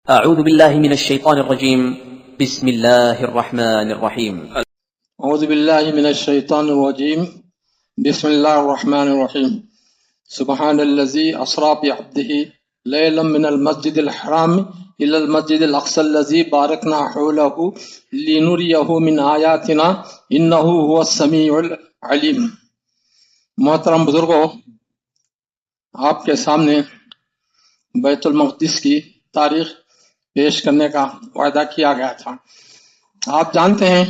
أعوذ بالله من الشيطان الرجيم. بسم الله الرحمن الرحيم. اعوذ باللہ من الشیطان الرجیم بسم اللہ الرحمن الرحیم سبحان الذی اسری بعبدہ لیلا من المسجد الحرام الى المسجد الاقصى الذی بارکنا حولہ لنریہ من آیاتنا انہ هو السمیع العلیم۔ محترم بزرگوں، آپ کے سامنے بیت المقدس کی تاریخ پیش کرنے کا وعدہ کیا گیا تھا۔ آپ جانتے ہیں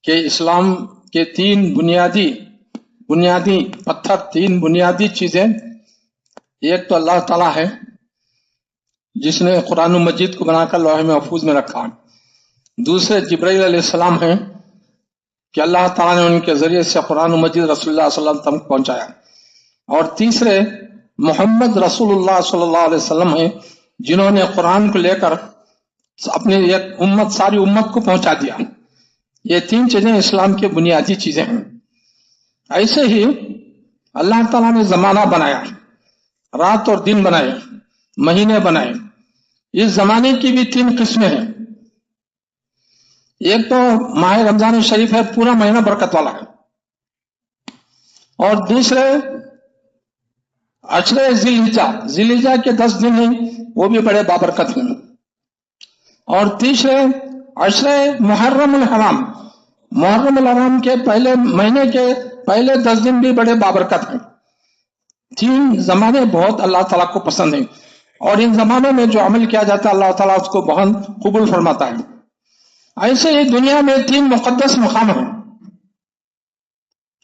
کہ اسلام کے تین بنیادی پتھر، تین بنیادی چیزیں، ایک تو اللہ تعالیٰ ہے جس نے قرآن مجید کو بنا کر لوح محفوظ میں رکھا، دوسرے جبرائیل علیہ السلام ہیں کہ اللہ تعالیٰ نے ان کے ذریعے سے قرآن مجید رسول اللہ صلی اللہ علیہ وسلم تک پہنچایا، اور تیسرے محمد رسول اللہ صلی اللہ علیہ وسلم ہیں جنہوں نے قرآن کو لے کر اپنی ایک ساری امت کو پہنچا دیا۔ یہ تین چیزیں اسلام کی بنیادی چیزیں ہیں۔ ایسے ہی اللہ تعالیٰ نے زمانہ بنایا، رات اور دن بنائے، مہینے بنائے۔ اس زمانے کی بھی تین قسمیں ہیں۔ ایک تو ماہ رمضان شریف ہے، پورا مہینہ برکت والا ہے، اور دوسرے عشرے ذی الحجہ کے 10 دن ہیں، وہ بھی بڑے بابرکت ہیں، اور تیسرے عشرے محرم الحرام کے پہلے مہینے کے پہلے 10 دن بھی بڑے بابرکت ہیں۔ تین زمانے بہت اللہ تعالیٰ کو پسند ہیں، اور ان زمانوں میں جو عمل کیا جاتا ہے اللہ تعالیٰ اس کو بہت قبول فرماتا ہے۔ ایسے ہی دنیا میں تین مقدس مقام ہیں۔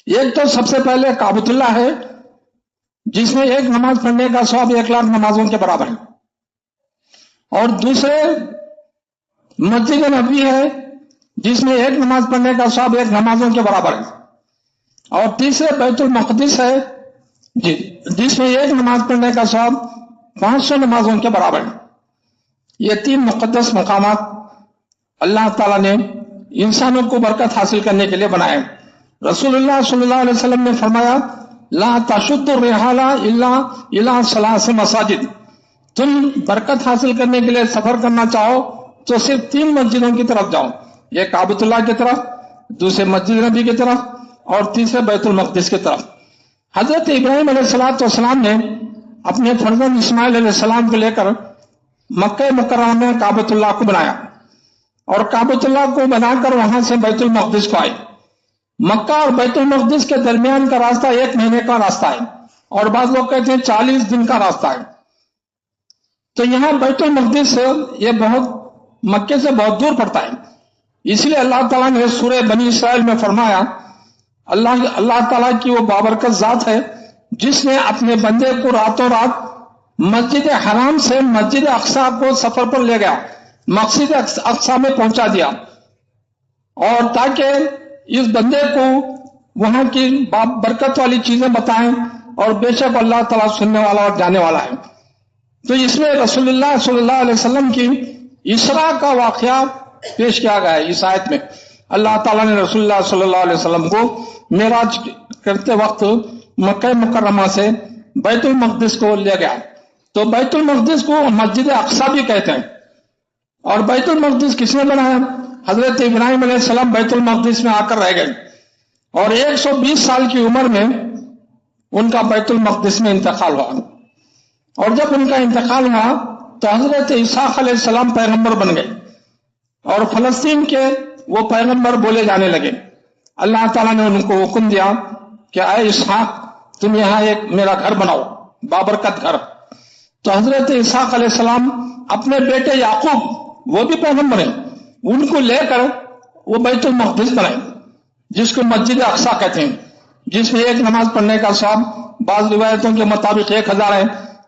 ایک تو سب سے پہلے کعبۃ اللہ ہے، جس میں ایک نماز پڑھنے کا ثواب 1,00,000 نمازوں کے برابر ہے، اور دوسرے مسجد نبوی ہے جس میں ایک نماز پڑھنے کا ثواب 1 نمازوں کے برابر ہے، اور تیسرے بیت المقدس ہے جس میں ایک نماز پڑھنے کا ثواب 500 نمازوں کے برابر ہے۔ یہ تین مقدس مقامات اللہ تعالیٰ نے انسانوں کو برکت حاصل کرنے کے لیے بنائے۔ رسول اللہ صلی اللہ علیہ وسلم نے فرمایا، لا تشد الرحال الا الى 3 مساجد۔ تم برکت حاصل کرنے کے لیے سفر کرنا چاہو تو صرف 3 مسجدوں کی طرف جاؤ، ایک کعبۃ اللہ کی طرف، دوسرے مسجد نبی کی طرف، اور تیسرے بیت المقدس کی طرف۔ حضرت ابراہیم علیہ السلام نے اپنے فرزند اسماعیل علیہ السلام کو لے کر مکہ مکرمہ میں کعبۃ اللہ کو بنایا، اور کعبۃ اللہ کو بنا کر وہاں سے بیت المقدس کو آئے۔ مکہ اور بیت المقدس کے درمیان کا راستہ 1 مہینے کا راستہ ہے، اور بعض لوگ کہتے ہیں 40 دن کا راستہ ہے۔ تو یہاں بیت المقدس سے یہ مکے سے بہت دور پڑتا ہے، اس لیے اللہ تعالیٰ نے سورہ بنی اسرائیل میں فرمایا، اللہ تعالیٰ کی وہ بابرکت ذات ہے جس نے اپنے بندے کو راتوں رات مسجد حرام سے مسجد اقصیٰ کو سفر پر لے گیا، مسجد اقصیٰ میں پہنچا دیا، اور تاکہ اس بندے کو وہاں کی برکت والی چیزیں بتائیں، اور بے شک اللہ تعالیٰ سننے والا اور جانے والا ہے۔ تو اس میں رسول اللہ صلی اللہ علیہ وسلم کی اسراء کا واقعہ پیش کیا گیا ہے۔ اس آیت میں اللہ تعالیٰ نے رسول اللہ صلی اللہ علیہ وسلم کو معراج کرتے وقت مکہ مکرمہ سے بیت المقدس کو لے گیا۔ تو بیت المقدس کو مسجد اقصیٰ بھی کہتے ہیں۔ اور بیت المقدس کس نے بنایا؟ حضرت ابراہیم علیہ السلام بیت المقدس میں آ کر رہ گئے، اور 120 سال کی عمر میں ان کا بیت المقدس میں انتقال ہوا، اور جب ان کا انتقال ہوا تو حضرت اسحاق علیہ السلام پیغمبر بن گئے، اور فلسطین کے وہ پیغمبر بولے جانے لگے۔ اللہ تعالیٰ نے ان کو حکم دیا کہ اے اسحاق، تم یہاں ایک میرا گھر بناؤ، بابرکت گھر۔ تو حضرت اسحاق علیہ السلام اپنے بیٹے یعقوب، وہ بھی پیغمبر ہیں، ان کو لے کر وہ بیت المقدس بنائے، جس کو مسجد اقصیٰ کہتے ہیں، جس میں ایک نماز پڑھنے کا ثواب بعض روایتوں کے مطابق 1000 ہے،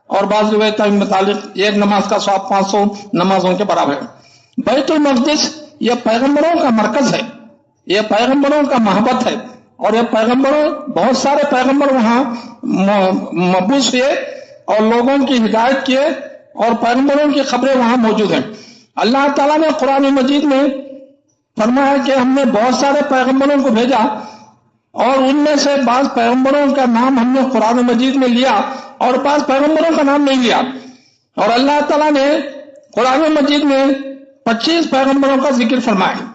اور بعض روایتوں کے مطابق ایک نماز کا ثواب 500 نمازوں کے برابر ہے۔ بیت المقدس یہ پیغمبروں کا مرکز ہے، یہ پیغمبروں کا محبت ہے، اور یہ بہت سارے پیغمبر وہاں مبعوث ہوئے اور لوگوں کی ہدایت کیے، اور پیغمبروں کی خبریں وہاں موجود ہیں۔ اللہ تعالیٰ نے قرآن مجید میں فرمایا کہ ہم نے بہت سارے پیغمبروں کو بھیجا، اور ان میں سے بعض پیغمبروں کا نام ہم نے قرآن مجید میں لیا، اور بعض پیغمبروں کا نام نہیں لیا۔ اور اللہ تعالیٰ نے قرآن مجید میں 25 پیغمبروں کا ذکر فرمایا.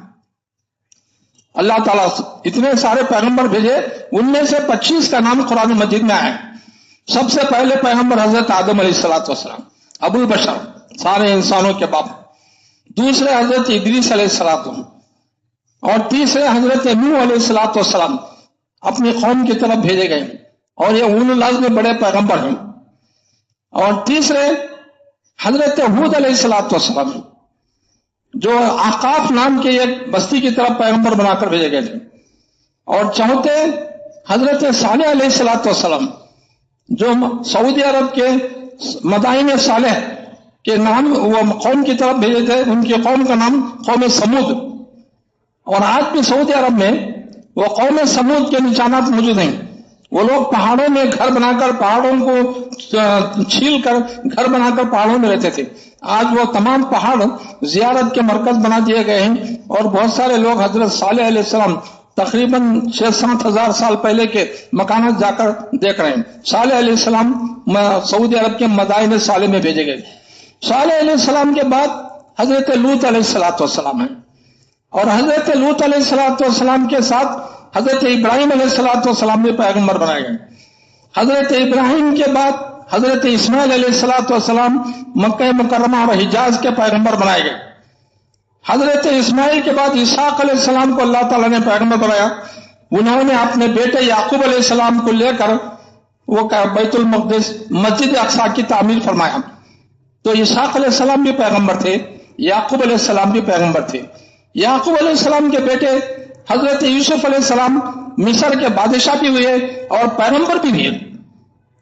اللہ تعالیٰ اتنے سارے پیغمبر بھیجے، ان میں سے 25 کا نام قرآن مجید میں آیا. سب سے پہلے پیغمبر حضرت آدم علیہ السلام، ابو البشر، سارے انسانوں کے باپ. دوسرے حضرت ادریس علیہ السلام، اور تیسرے حضرت نوح علیہ السلام اپنی قوم کی طرف بھیجے گئے، اور یہ اولو العزم میں بڑے پیغمبر ہیں. اور تیسرے حضرت ہود علیہ السلام، جو احقاف نام کے ایک بستی کی طرف پیغمبر بنا کر بھیجے گئے تھے. اور چوتھے حضرت صالح علیہ السلام، جو سعودی عرب کے مدائن صالح کے نام وہ قوم کی طرف بھیجے تھے. ان کی قوم کا نام قوم سمود، اور آج بھی سعودی عرب میں وہ قوم سمود کے نشانات موجود ہیں. وہ لوگ پہاڑوں میں گھر بنا کر، پہاڑوں کو چھیل کر گھر بنا کر پہاڑوں میں رہتے تھے. آج وہ تمام پہاڑ زیارت کے مرکز بنا دیے گئے ہیں، اور بہت سارے لوگ حضرت صالح علیہ السلام تقریباً 6-7 ہزار سال پہلے کے مکانات جا کر دیکھ رہے ہیں. صالح علیہ السلام سعودی عرب کے مدائن صالح میں بھیجے گئے. صالح علیہ السلام کے بعد حضرت لوط علیہ السلام ہیں، اور حضرت لوط علیہ السلام کے ساتھ حضرت ابراہیم علیہ السلام بھی پیغمبر بنائے گئے. حضرت ابراہیم کے بعد حضرت اسماعیل علیہ السلام مکہ مکرمہ اور حجاز کے پیغمبر بنائے گئے. حضرت اسماعیل کے بعد اسحاق علیہ السلام کو اللہ تعالیٰ نے پیغمبر بنایا. انہوں نے اپنے بیٹے یعقوب علیہ السلام کو لے کر وہ بیت المقدس مسجد اقصی کی تعمیر فرمایا. تو اسحاق علیہ السلام بھی پیغمبر تھے، یعقوب علیہ السلام بھی پیغمبر تھے. یعقوب علیہ السلام کے بیٹے حضرت یوسف علیہ السلام مصر کے بادشاہ بھی ہوئے اور پیغمبر بھی ہوئے.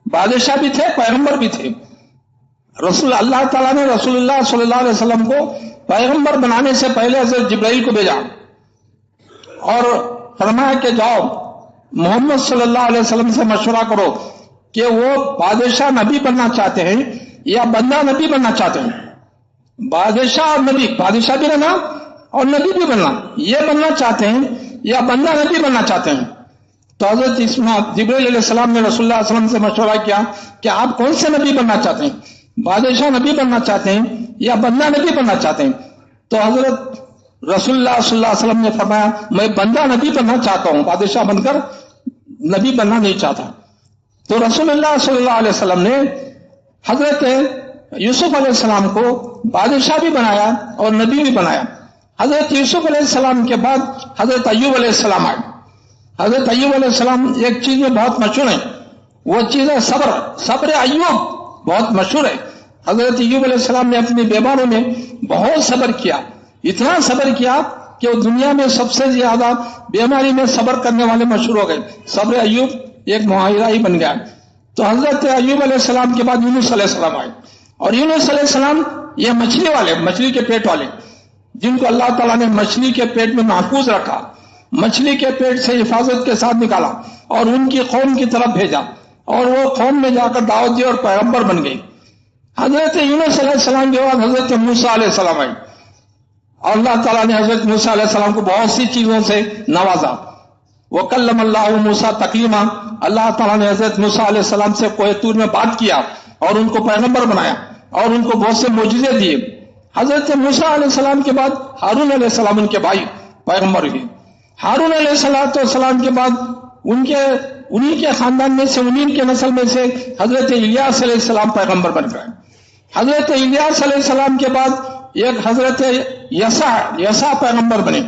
بادشاہ بھی تھے، پیغمبر بھی تھے. اللہ تعالیٰ نے رسول اللہ صلی اللہ علیہ وسلم کو پیغمبر بنانے سے پہلے حضرت جبرائیل کو بھیجا اور فرمایا کہ جاؤ محمد صلی اللہ علیہ وسلم سے مشورہ کرو کہ وہ بادشاہ نبی بننا چاہتے ہیں یا بندہ نبی بننا چاہتے ہیں. بادشاہ اور نبی، بادشاہ بھی رہنا اور نبی بھی بننا، یہ بننا چاہتے ہیں یا بندہ نبی بننا چاہتے ہیں. تو حضرت جبرائیل علیہ السلام نے رسول اللہ علیہ وسلم سے مشورہ کیا کہ آپ کون سے نبی بننا چاہتے ہیں، بادشاہ نبی بننا چاہتے ہیں یا بندہ نبی بننا چاہتے ہیں. تو حضرت رسول اللہ صلی اللہ علیہ وسلم نے فرمایا میں بندہ نبی بننا چاہتا ہوں، بادشاہ بن کر نبی بننا نہیں چاہتا. تو رسول اللہ صلی اللہ علیہ وسلم نے حضرت یوسف علیہ السلام کو بادشاہ بھی بنایا اور نبی بھی بنایا. حضرت یوسف علیہ السلام کے بعد حضرت ایوب علیہ السلام آئے. حضرت ایوب علیہ السلام ایک چیز میں بہت مشہور ہے، وہ چیز ہے صبر ایوب بہت مشہور ہے. حضرت ایوب علیہ السلام نے اپنی بیماروں میں بہت صبر کیا، اتنا صبر کیا کہ وہ دنیا میں سب سے زیادہ بیماری میں صبر کرنے والے مشہور ہو گئے. صبر ایوب ایک معاہدہ ہی بن گیا. تو حضرت ایوب علیہ السلام کے بعد یونس علیہ السلام آئے، اور یونس علیہ السلام یہ مچھلی والے، مچھلی کے پیٹ والے، جن کو اللہ تعالیٰ نے مچھلی کے پیٹ میں محفوظ رکھا، مچھلی کے پیٹ سے حفاظت کے ساتھ نکالا اور ان کی قوم کی طرف بھیجا، اور وہ قوم میں جا کر دعوت دی اور پیغمبر بن گئی. حضرت یونس علیہ السلام کے بعد حضرت موسیٰ علیہ السلام آئے، اور اللہ تعالیٰ نے حضرت موسیٰ علیہ السلام کو بہت سی چیزوں سے نوازا. وَكَلَّمَ اللَّهُ مُوسَىٰ تَكْلِيمًا، اللہ تعالیٰ نے حضرت موسیٰ علیہ السلام سے کوہ طور میں بات کیا اور ان کو پیغمبر بنایا اور ان کو بہت سے معجزے دیے. حضرت موسیٰ علیہ السلام کے بعد ہارون علیہ السلام ان کے بھائی پیغمبر ہوئے. ہارون علیہ السلام کے بعد انہی کے خاندان میں سے، انہی کے نسل میں سے حضرت الیاس علیہ السلام پیغمبر بن گئے. حضرت الیاس علیہ السلام کے بعد ایک حضرت یسع پیغمبر بنے،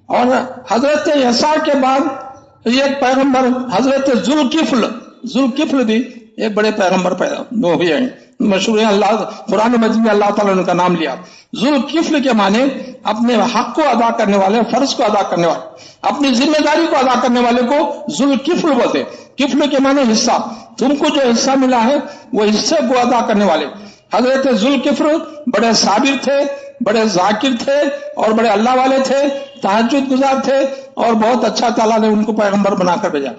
اور حضرت یسع کے بعد ایک پیغمبر حضرت ذوالکفل بھی ایک بڑے پیغمبر پیدا ہوئے ہیں، مشہور ہیں. اللہ قرآن مجید میں اللہ تعالیٰ نے ان کا نام لیا. ذوالکفل کے معنی اپنے حق کو ادا کرنے والے، فرض کو ادا کرنے والے، اپنی ذمہ داری کو ادا کرنے والے کو ذوالکفل بولتے. کفل کے معنی حصہ، تم کو جو حصہ ملا ہے وہ حصے کو ادا کرنے والے. حضرت ذوالکفل بڑے صابر تھے، بڑے ذاکر تھے اور بڑے اللہ والے تھے، تہجد گزار تھے، اور بہت اچھا تعالیٰ نے ان کو پیغمبر بنا کر بھیجا.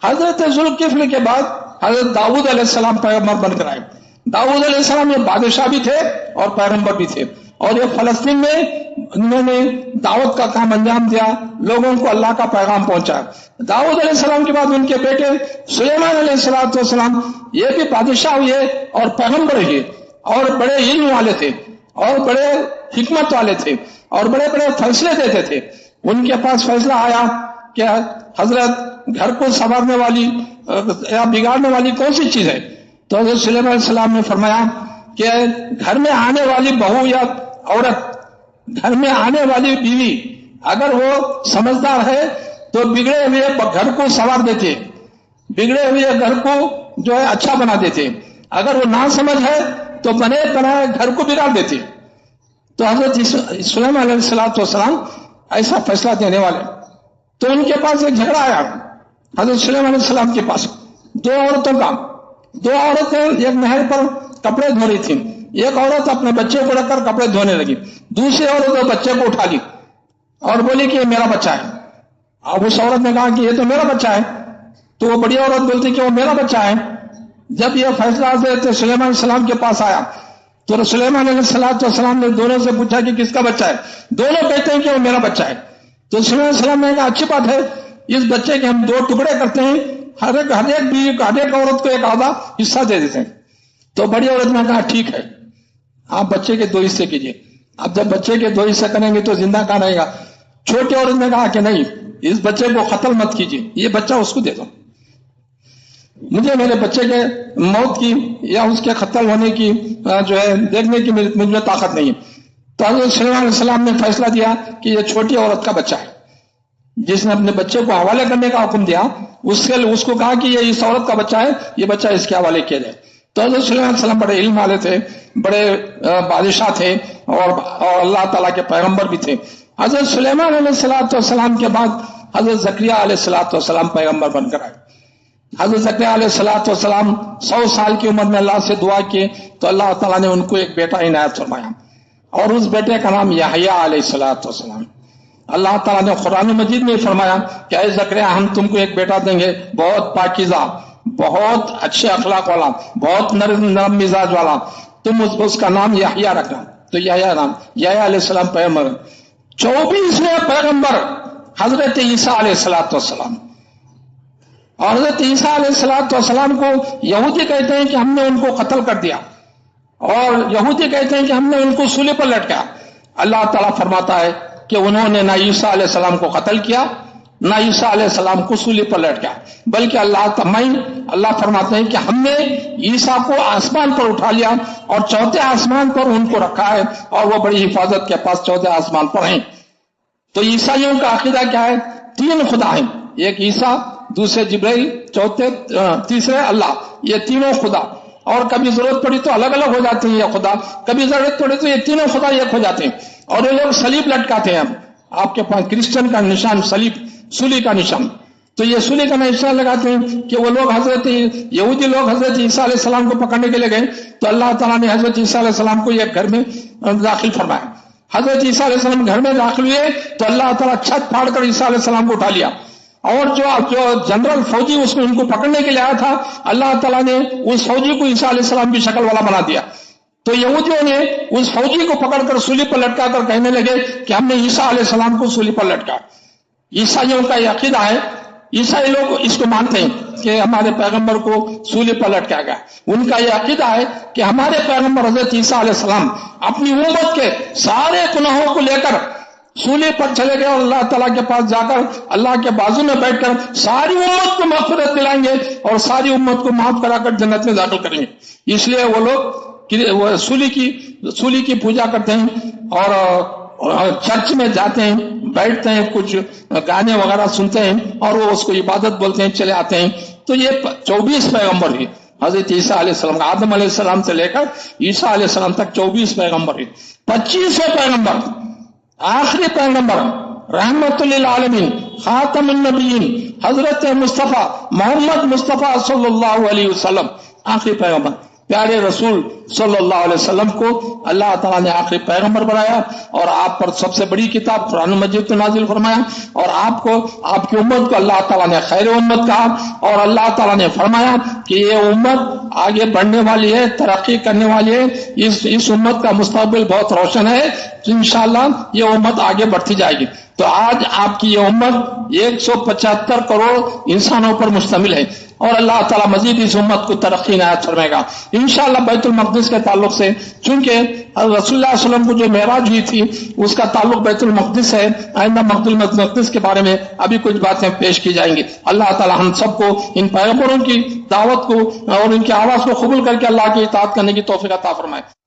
حضرت ذوالکفل کے بعد حضرت داؤد علیہ السلام پیغمبر بن کر آئے. داؤد علیہ السلام یہ بادشاہ بھی تھے اور پیغمبر بھی تھے، اور یہ فلسطین میں انہوں نے دعوت کا کام انجام دیا، لوگوں کو اللہ کا پیغام پہنچایا. داؤد علیہ السلام کے بعد ان کے بیٹے سلیمان علیہ السلام یہ بھی بادشاہ ہوئے اور پیغمبر ہوئے اور بڑے علم والے تھے. اور بڑے حکمت والے تھے اور بڑے بڑے فیصلے دیتے تھے. ان کے پاس فیصلہ آیا کہ حضرت گھر کو سنوارنے والی یا بگاڑنے والی کون سی چیز ہے؟ تو حضرت سلیمان علیہ السلام نے فرمایا کہ گھر میں آنے والی بہو یا عورت، گھر میں آنے والی بیوی اگر وہ سمجھدار ہے تو بگڑے ہوئے گھر کو سنوار دیتے، بگڑے ہوئے گھر کو جو ہے اچھا بنا دیتے. اگر وہ نہ سمجھ ہے تو بنے بنائے گھر کو بگاڑ دیتے. تو حضرت سلیمان علیہ السلام ایسا فیصلہ دینے والے. تو ان کے پاس ایک جھگڑا آیا حضرت سلیمان علیہ السلام کے پاس، دو عورتوں کا. دو عورتیں ایک نہر پر کپڑے دھو رہی تھیں. ایک عورت اپنے بچے کو رکھ کر کپڑے دھونے لگی، دوسری عورت بچے کو اٹھا لی اور بولی کہ یہ میرا بچہ ہے. اب اس عورت نے کہا کہ یہ تو میرا بچہ ہے. تو وہ بڑی عورت بولتی کہ وہ میرا بچہ ہے. جب یہ فیصلہ حضرت سلیمان علیہ السلام کے پاس آیا تو سلیمان علیہ السلام نے دونوں سے پوچھا کہ کس کا بچہ ہے؟ دونوں کہتے ہیں کہ وہ میرا بچہ ہے. تو سلیمان علیہ السلام نے کہا اچھی بات ہے، اس بچے کے ہم 2 ٹکڑے کرتے ہیں، ہر ایک بیوی کو، ہر ایک عورت کو ایک آدھا حصہ دے دیتے ہیں. تو بڑی عورت نے کہا ٹھیک ہے، آپ بچے کے 2 حصے کیجیے. اب جب بچے کے 2 حصے کریں گے تو زندہ کہاں رہے گا؟ چھوٹی عورت نے کہا کہ نہیں، اس بچے کو قتل مت کیجیے، یہ بچہ اس کو دے دو، مجھے میرے بچے کے موت کی یا اس کے قتل ہونے کی جو ہے دیکھنے کی مجھ میں طاقت نہیں ہے. تو حضرت سلیمان علیہ السلام نے فیصلہ دیا کہ یہ چھوٹی عورت کا بچہ ہے. جس نے اپنے بچے کو حوالے کرنے کا حکم دیا اس کو کہا کہ یہ اس عورت کا بچہ ہے، یہ بچہ اس کے حوالے کیا جائے. تو حضرت سلیمان علیہ السلام بڑے علم والے تھے، بڑے بادشاہ تھے اور اللہ تعالیٰ کے پیغمبر بھی تھے. حضرت سلیمان علیہ السلام کے بعد حضرت زکریا علیہ السلام پیغمبر بن کر آئے. حضرت زکریا علیہ السلام 100 سال کی عمر میں اللہ سے دعا کیے تو اللہ تعالیٰ نے ان کو ایک بیٹا عنایت فرمایا اور اس بیٹے کا نام یحییٰ علیہ السلام. اللہ تعالیٰ نے قرآن مجید میں فرمایا کہ اے زکریا ہم تم کو ایک بیٹا دیں گے، بہت پاکیزہ، بہت اچھے اخلاق والا، بہت نرم مزاج والا، تم اس کا نام یحییٰ رکھنا. تو یحییٰ علیہ السلام پیغمبر. 24ویں پیغمبر حضرت عیسیٰ علیہ السلام. اور حضرت عیسیٰ علیہ السلام کو یہودی کہتے ہیں کہ ہم نے ان کو قتل کر دیا، اور یہودی کہتے ہیں کہ ہم نے ان کو سولی پر لٹکایا. اللہ تعالیٰ فرماتا ہے کہ انہوں نے نہ عیسیٰ علیہ السلام کو قتل کیا نہ عیسیٰ علیہ السلام کو سولی پر لٹکایا، بلکہ اللہ فرماتے ہیں کہ ہم نے عیسیٰ کو آسمان پر اٹھا لیا اور 4تھے آسمان پر ان کو رکھا ہے، اور وہ بڑی حفاظت کے پاس 4تھے آسمان پر ہیں. تو عیسائیوں کا عقیدہ کیا ہے؟ 3 خدا ہیں، ایک عیسیٰ، دوسرے جبرائیل، تیسرے اللہ. یہ تینوں خدا، اور کبھی ضرورت پڑی تو الگ الگ ہو جاتے ہیں یہ خدا، کبھی ضرورت پڑی تو یہ تینوں خدا ایک ہو جاتے ہیں. اور یہ لوگ صلیب لٹکاتے ہیں. آپ کے پاس کرسچن کا نشان صلیب، سولی کا نشان. تو یہ سولی کا نشان لگاتے ہیں کہ وہ لوگ یہودی لوگ حضرت عیسیٰ علیہ السلام کو پکڑنے کے لیے گئے تو اللہ تعالیٰ نے حضرت عیسیٰ علیہ السلام کو ایک گھر میں داخل فرمایا. حضرت عیسیٰ علیہ السلام گھر میں داخل ہوئے تو اللہ تعالیٰ چھت پھاڑ کر عیسیٰ علیہ السلام کو اٹھا لیا، اور جو جنرل فوجی اس میں ان کو پکڑنے کے لیے آیا تھا اللہ تعالیٰ نے اس فوجی کو عیسیٰ علیہ السلام کی شکل والا بنا دیا. تو یہودیوں نے اس فوجی کو پکڑ کر سولی پر لٹکا کر کہنے لگے کہ ہم نے عیسیٰ علیہ السلام کو سولی پر لٹکا. عیسائیوں کا یہ عقیدہ ہے، عیسائی لوگ اس کو مانتے ہیں کہ ہمارے پیغمبر کو سولی پر لٹکایا گیا. ان کا یہ عقیدہ ہے کہ ہمارے پیغمبر حضرت عیسیٰ علیہ السلام اپنی امت کے سارے گناہوں کو لے کر سولی پر چلے گئے اور اللہ تعالیٰ کے پاس جا کر اللہ کے بازو میں بیٹھ کر ساری امت کو مغفرت دلائیں گے اور ساری امت کو معاف کرا کر جنت میں داخل کریں گے. اس لیے وہ لوگ سولی کی پوجا کرتے ہیں اور چرچ میں جاتے ہیں، بیٹھتے ہیں، کچھ گانے وغیرہ سنتے ہیں اور وہ اس کو عبادت بولتے ہیں، چلے آتے ہیں. تو یہ 24 پیغمبر ہوئے حضرت عیسیٰ علیہ السلام، آدم علیہ السلام سے لے کر عیسیٰ علیہ السلام تک 24 پیغمبر ہوئے. 25ویں پیغمبر، آخری پیغمبر، رحمت للعالمین، خاتم النبیین، حضرت مصطفیٰ محمد مصطفیٰ صلی اللہ علیہ وسلم، آخری پیغمبر، پیارے رسول صلی اللہ علیہ وسلم کو اللہ تعالیٰ نے آخری پیغمبر بنایا اور آپ پر سب سے بڑی کتاب قرآن مجید کو نازل فرمایا، اور آپ کی امت کو اللہ تعالیٰ نے خیر امت کہا، اور اللہ تعالیٰ نے فرمایا کہ یہ امت آگے بڑھنے والی ہے، ترقی کرنے والی ہے، اس امت کا مستقبل بہت روشن ہے، انشاءاللہ یہ امت آگے بڑھتی جائے گی. تو آج آپ کی یہ امت 175 کروڑ انسانوں پر مشتمل ہے، اور اللہ تعالیٰ مزید اس امت کو ترقی عنایت فرمائے گا. انشاءاللہ بیت المقدس المقدس کے تعلق سے، چونکہ رسول اللہ صلی اللہ علیہ وسلم کو جو معراج ہوئی تھی اس کا تعلق بیت المقدس ہے، آئندہ بیت المقدس کے بارے میں ابھی کچھ باتیں پیش کی جائیں گی۔ اللہ تعالی ہم سب کو ان پیغمبروں کی دعوت کو اور ان کی آواز کو قبول کر کے اللہ کی اطاعت کرنے کی توفیق عطا فرمائے۔